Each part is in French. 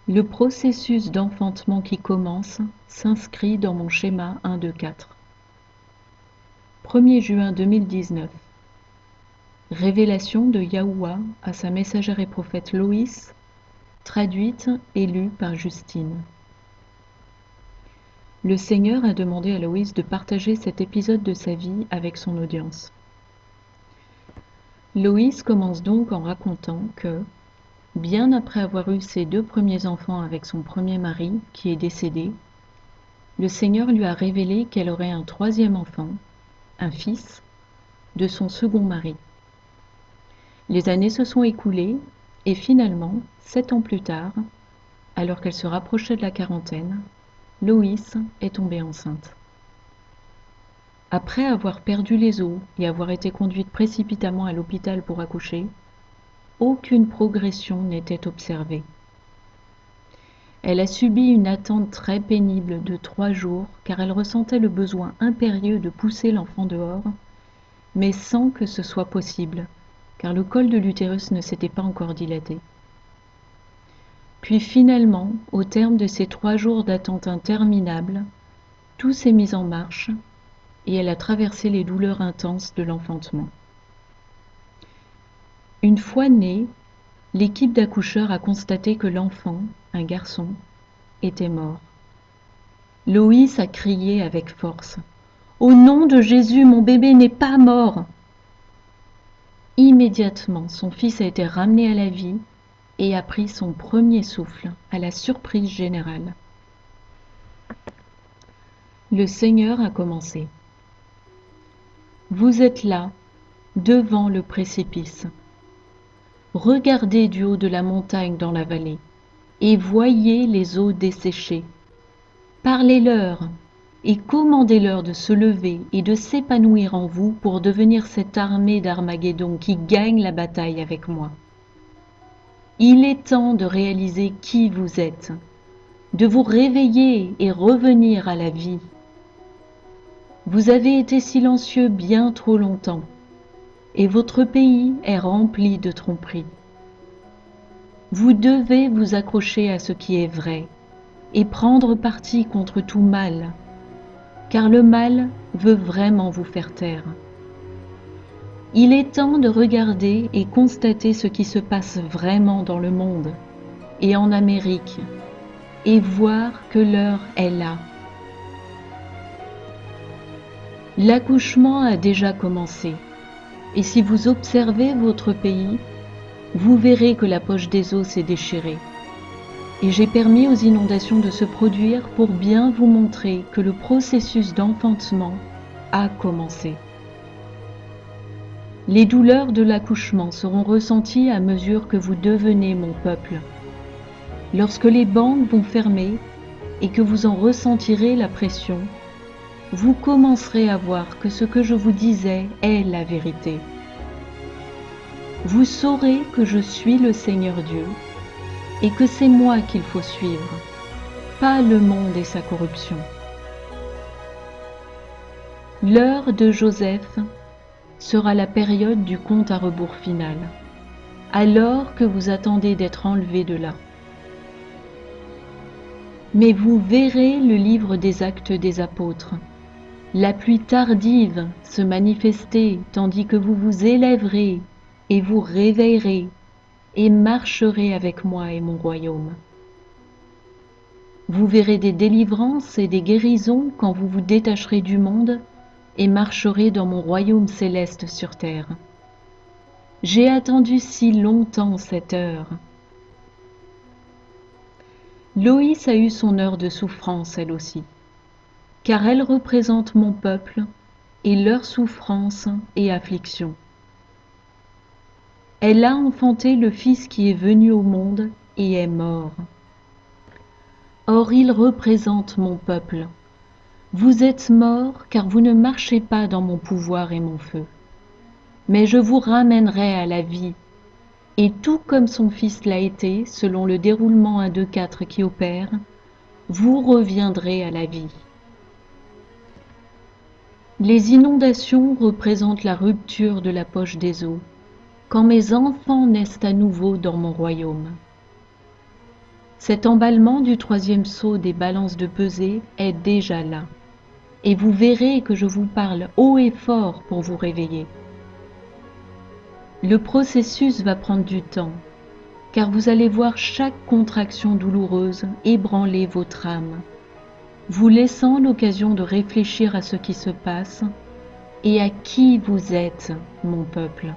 Le processus d'enfantement qui commence s'inscrit dans mon schéma 1, 2, 4. 1er juin 2019. Révélation de Yahuwah à sa messagère et prophète Loïs, traduite et lue par Justine. Le Seigneur a demandé à Loïs de partager cet épisode de sa vie avec son audience. Loïs commence donc en racontant que, bien après avoir eu ses 2 premiers enfants avec son premier mari, qui est décédé, le Seigneur lui a révélé qu'elle aurait un 3e enfant, un fils, de son second mari. Les années se sont écoulées et finalement, 7 ans plus tard, alors qu'elle se rapprochait de la quarantaine, Loïs est tombée enceinte. Après avoir perdu les os et avoir été conduite précipitamment à l'hôpital pour accoucher, aucune progression n'était observée. Elle a subi une attente très pénible de 3 jours car elle ressentait le besoin impérieux de pousser l'enfant dehors, mais sans que ce soit possible, car le col de l'utérus ne s'était pas encore dilaté. Puis finalement, au terme de ces 3 jours d'attente interminable, tout s'est mis en marche et elle a traversé les douleurs intenses de l'enfantement. Une fois né, l'équipe d'accoucheurs a constaté que l'enfant, un garçon, était mort. Loïs a crié avec force « Au nom de Jésus, mon bébé n'est pas mort !» Immédiatement, son fils a été ramené à la vie et a pris son premier souffle à la surprise générale. Le Seigneur a commencé. Vous êtes là, devant le précipice. Regardez du haut de la montagne dans la vallée et voyez les eaux desséchées. Parlez-leur et commandez-leur de se lever et de s'épanouir en vous pour devenir cette armée d'Armageddon qui gagne la bataille avec moi. Il est temps de réaliser qui vous êtes, de vous réveiller et revenir à la vie. Vous avez été silencieux bien trop longtemps, et votre pays est rempli de tromperies. Vous devez vous accrocher à ce qui est vrai, et prendre parti contre tout mal, car le mal veut vraiment vous faire taire. Il est temps de regarder et constater ce qui se passe vraiment dans le monde, et en Amérique, et voir que l'heure est là. L'accouchement a déjà commencé, et si vous observez votre pays, vous verrez que la poche des eaux s'est déchirée. Et j'ai permis aux inondations de se produire pour bien vous montrer que le processus d'enfantement a commencé. Les douleurs de l'accouchement seront ressenties à mesure que vous devenez mon peuple. Lorsque les banques vont fermer et que vous en ressentirez la pression, vous commencerez à voir que ce que je vous disais est la vérité. Vous saurez que je suis le Seigneur Dieu et que c'est moi qu'il faut suivre, pas le monde et sa corruption. L'heure de Joseph sera la période du compte à rebours final, alors que vous attendez d'être enlevé de là. Mais vous verrez le livre des Actes des Apôtres, la pluie tardive se manifester tandis que vous vous élèverez et vous réveillerez et marcherez avec moi et mon royaume. Vous verrez des délivrances et des guérisons quand vous vous détacherez du monde et marcherez dans mon royaume céleste sur terre. J'ai attendu si longtemps cette heure. Loïs a eu son heure de souffrance elle aussi, car elle représente mon peuple et leur souffrance et affliction. Elle a enfanté le Fils qui est venu au monde et est mort. Or il représente mon peuple. Vous êtes morts car vous ne marchez pas dans mon pouvoir et mon feu. Mais je vous ramènerai à la vie, et tout comme son Fils l'a été, selon le déroulement 1, 2, 4 qui opère, vous reviendrez à la vie. Les inondations représentent la rupture de la poche des eaux, quand mes enfants naissent à nouveau dans mon royaume. Cet emballement du troisième sceau des balances de pesée est déjà là. Et vous verrez que je vous parle haut et fort pour vous réveiller. Le processus va prendre du temps, car vous allez voir chaque contraction douloureuse ébranler votre âme, vous laissant l'occasion de réfléchir à ce qui se passe et à qui vous êtes, mon peuple.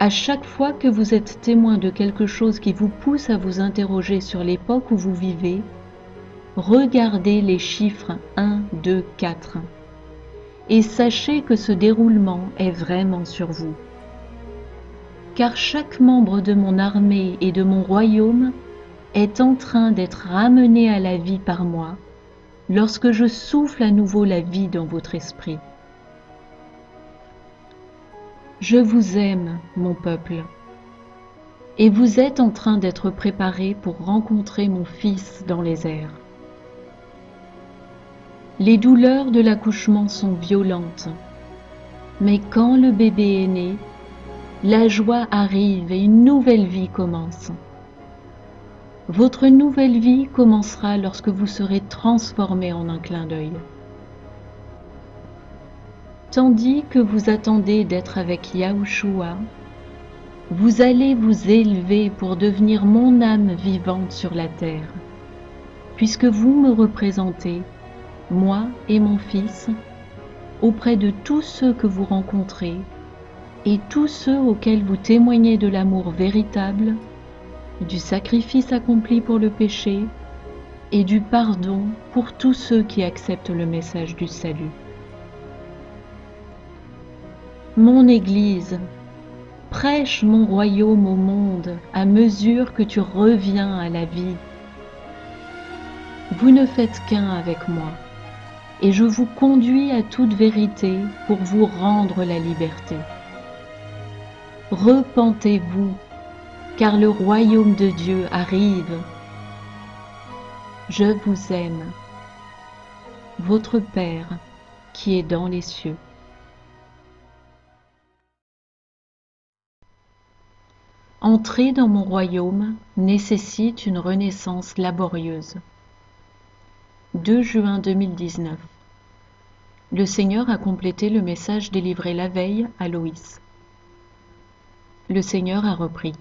À chaque fois que vous êtes témoin de quelque chose qui vous pousse à vous interroger sur l'époque où vous vivez, regardez les chiffres 1, 2, 4 et sachez que ce déroulement est vraiment sur vous. Car chaque membre de mon armée et de mon royaume est en train d'être ramené à la vie par moi lorsque je souffle à nouveau la vie dans votre esprit. Je vous aime, mon peuple, et vous êtes en train d'être préparé pour rencontrer mon Fils dans les airs. Les douleurs de l'accouchement sont violentes, mais quand le bébé est né, la joie arrive et une nouvelle vie commence. Votre nouvelle vie commencera lorsque vous serez transformé en un clin d'œil. Tandis que vous attendez d'être avec Yahushua, vous allez vous élever pour devenir mon âme vivante sur la terre, puisque vous me représentez, moi et mon Fils, auprès de tous ceux que vous rencontrez et tous ceux auxquels vous témoignez de l'amour véritable, du sacrifice accompli pour le péché et du pardon pour tous ceux qui acceptent le message du salut. Mon Église, prêche mon royaume au monde à mesure que tu reviens à la vie. Vous ne faites qu'un avec moi, et je vous conduis à toute vérité pour vous rendre la liberté. Repentez-vous, car le royaume de Dieu arrive. Je vous aime, votre Père qui est dans les cieux. Entrer dans mon royaume nécessite une renaissance laborieuse. 2 juin 2019. Le Seigneur a complété le message délivré la veille à Loïs. Le Seigneur a repris.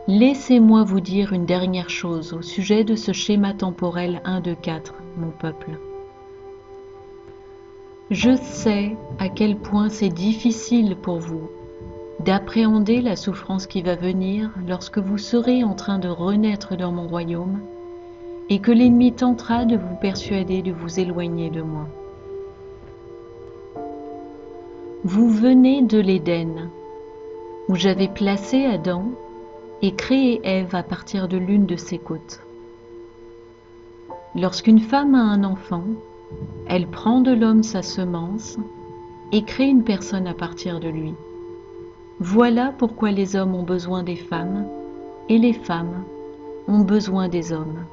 Laissez-moi vous dire une dernière chose au sujet de ce schéma temporel 1, 2, 4, mon peuple. Je sais à quel point c'est difficile pour vous d'appréhender la souffrance qui va venir lorsque vous serez en train de renaître dans mon royaume et que l'ennemi tentera de vous persuader de vous éloigner de moi. Vous venez de l'Éden, où j'avais placé Adam et créé Ève à partir de l'une de ses côtes. Lorsqu'une femme a un enfant, elle prend de l'homme sa semence et crée une personne à partir de lui. Voilà pourquoi les hommes ont besoin des femmes et les femmes ont besoin des hommes,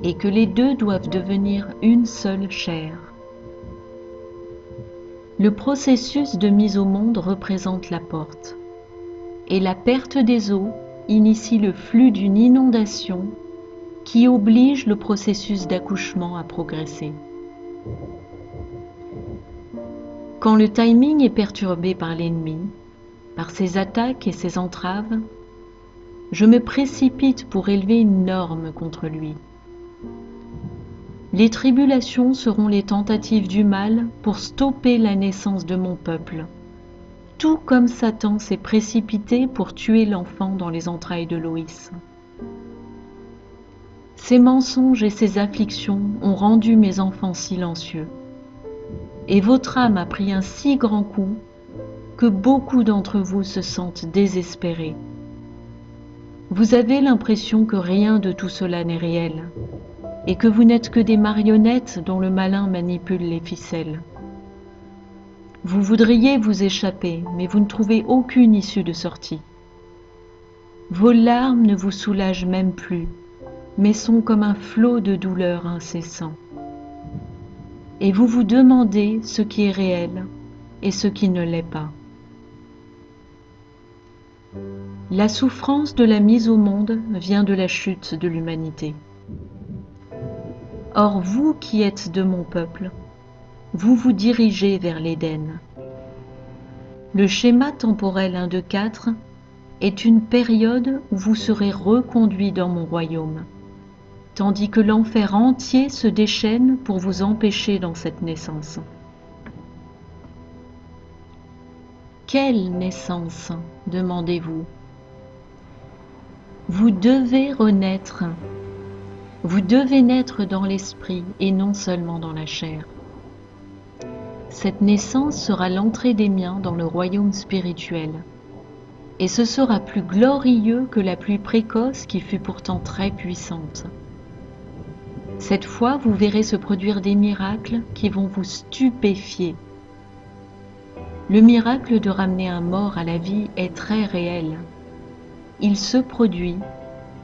et que les deux doivent devenir une seule chair. Le processus de mise au monde représente la porte, et la perte des eaux initie le flux d'une inondation qui oblige le processus d'accouchement à progresser. Quand le timing est perturbé par l'ennemi, par ses attaques et ses entraves, je me précipite pour élever une norme contre lui. Les tribulations seront les tentatives du mal pour stopper la naissance de mon peuple, tout comme Satan s'est précipité pour tuer l'enfant dans les entrailles de Loïs. Ces mensonges et ces afflictions ont rendu mes enfants silencieux, et votre âme a pris un si grand coup que beaucoup d'entre vous se sentent désespérés. Vous avez l'impression que rien de tout cela n'est réel, et que vous n'êtes que des marionnettes dont le malin manipule les ficelles. Vous voudriez vous échapper, mais vous ne trouvez aucune issue de sortie. Vos larmes ne vous soulagent même plus, mais sont comme un flot de douleur incessant. Et vous vous demandez ce qui est réel et ce qui ne l'est pas. La souffrance de la mise au monde vient de la chute de l'humanité. Or vous qui êtes de mon peuple, vous vous dirigez vers l'Éden. Le schéma temporel 1, 2, 4 est une période où vous serez reconduits dans mon royaume, tandis que l'enfer entier se déchaîne pour vous empêcher dans cette naissance. Quelle naissance, demandez-vous? Vous devez renaître. Vous devez naître dans l'esprit et non seulement dans la chair. Cette naissance sera l'entrée des miens dans le royaume spirituel. Et ce sera plus glorieux que la pluie précoce qui fut pourtant très puissante. Cette fois, vous verrez se produire des miracles qui vont vous stupéfier. Le miracle de ramener un mort à la vie est très réel. Il se produit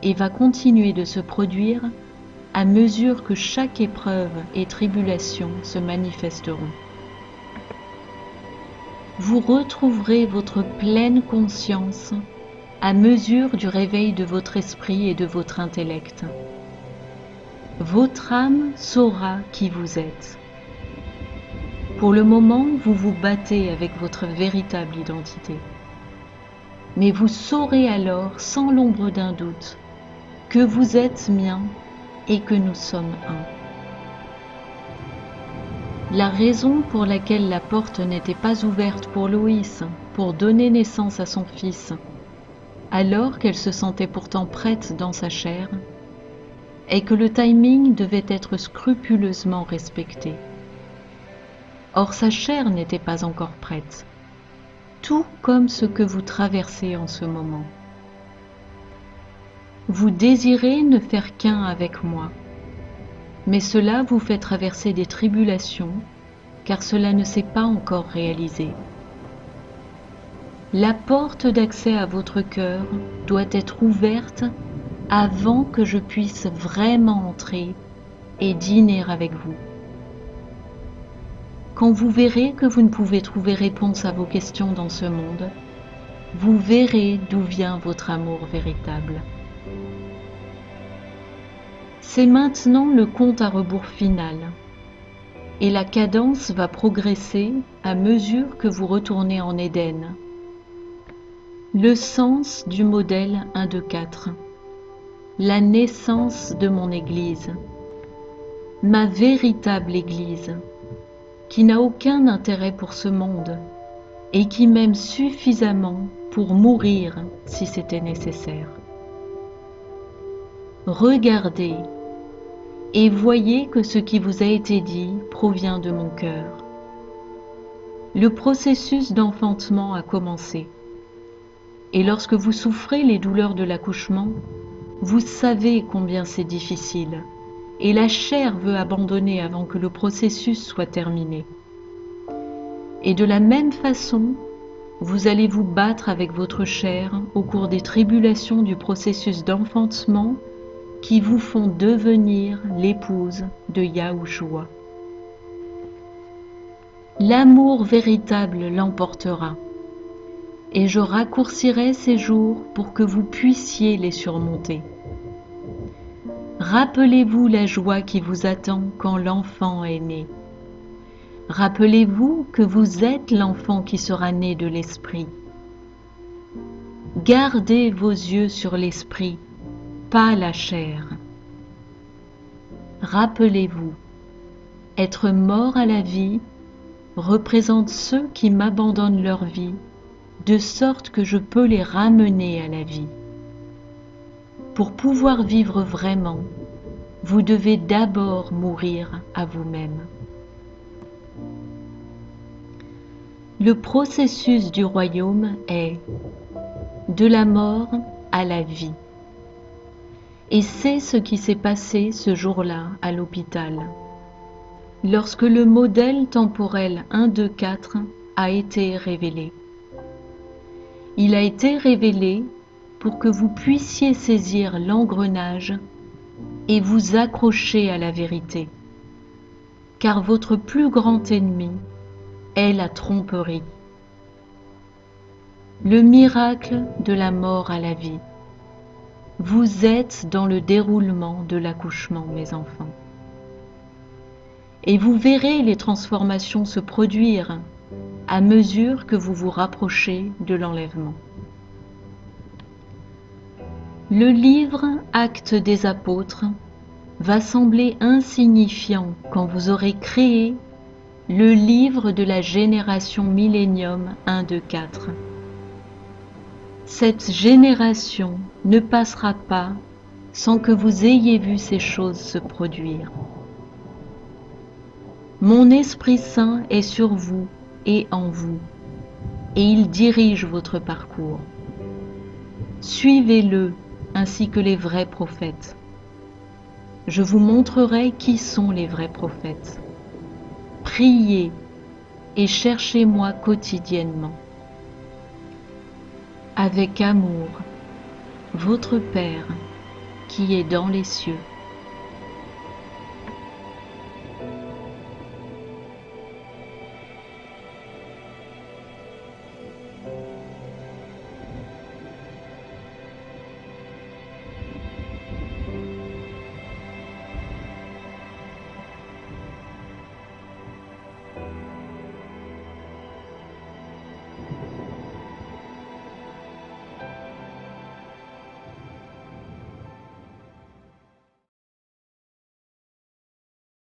et va continuer de se produire à mesure que chaque épreuve et tribulation se manifesteront. Vous retrouverez votre pleine conscience à mesure du réveil de votre esprit et de votre intellect. Votre âme saura qui vous êtes. Pour le moment, vous vous battez avec votre véritable identité. Mais vous saurez alors, sans l'ombre d'un doute, que vous êtes mien et que nous sommes un. La raison pour laquelle la porte n'était pas ouverte pour Loïs pour donner naissance à son fils, alors qu'elle se sentait pourtant prête dans sa chair, est que le timing devait être scrupuleusement respecté. Or sa chair n'était pas encore prête, tout comme ce que vous traversez en ce moment. Vous désirez ne faire qu'un avec moi, mais cela vous fait traverser des tribulations, car cela ne s'est pas encore réalisé. La porte d'accès à votre cœur doit être ouverte avant que je puisse vraiment entrer et dîner avec vous. Quand vous verrez que vous ne pouvez trouver réponse à vos questions dans ce monde, vous verrez d'où vient votre amour véritable. C'est maintenant le compte à rebours final, et la cadence va progresser à mesure que vous retournez en Éden. Le sens du modèle 1, 2, 4. La naissance de mon Église. Ma véritable Église, qui n'a aucun intérêt pour ce monde, et qui m'aime suffisamment pour mourir si c'était nécessaire. Regardez et voyez que ce qui vous a été dit provient de mon cœur. Le processus d'enfantement a commencé. Et lorsque vous souffrez les douleurs de l'accouchement, vous savez combien c'est difficile, et la chair veut abandonner avant que le processus soit terminé. Et de la même façon, vous allez vous battre avec votre chair au cours des tribulations du processus d'enfantement qui vous font devenir l'épouse de Yahushua. L'amour véritable l'emportera, et je raccourcirai ces jours pour que vous puissiez les surmonter. Rappelez-vous la joie qui vous attend quand l'enfant est né. Rappelez-vous que vous êtes l'enfant qui sera né de l'esprit. Gardez vos yeux sur l'esprit, pas la chair. Rappelez-vous, être mort à la vie représente ceux qui m'abandonnent leur vie, de sorte que je peux les ramener à la vie. Pour pouvoir vivre vraiment, vous devez d'abord mourir à vous-même. Le processus du royaume est de la mort à la vie. Et c'est ce qui s'est passé ce jour-là à l'hôpital, lorsque le modèle temporel 1, 2, 4 a été révélé. Il a été révélé pour que vous puissiez saisir l'engrenage et vous accrocher à la vérité, car votre plus grand ennemi est la tromperie. le miracle de la mort à la vie. Vous êtes dans le déroulement de l'accouchement, mes enfants. Et vous verrez les transformations se produire à mesure que vous vous rapprochez de l'enlèvement. Le livre Actes des Apôtres va sembler insignifiant quand vous aurez créé le livre de la génération Millénium 1, 2, 4. Cette génération ne passera pas sans que vous ayez vu ces choses se produire. Mon Esprit Saint est sur vous et en vous, et il dirige votre parcours. Suivez-le ainsi que les vrais prophètes. Je vous montrerai qui sont les vrais prophètes. Priez et cherchez-moi quotidiennement. Avec amour, votre Père qui est dans les cieux.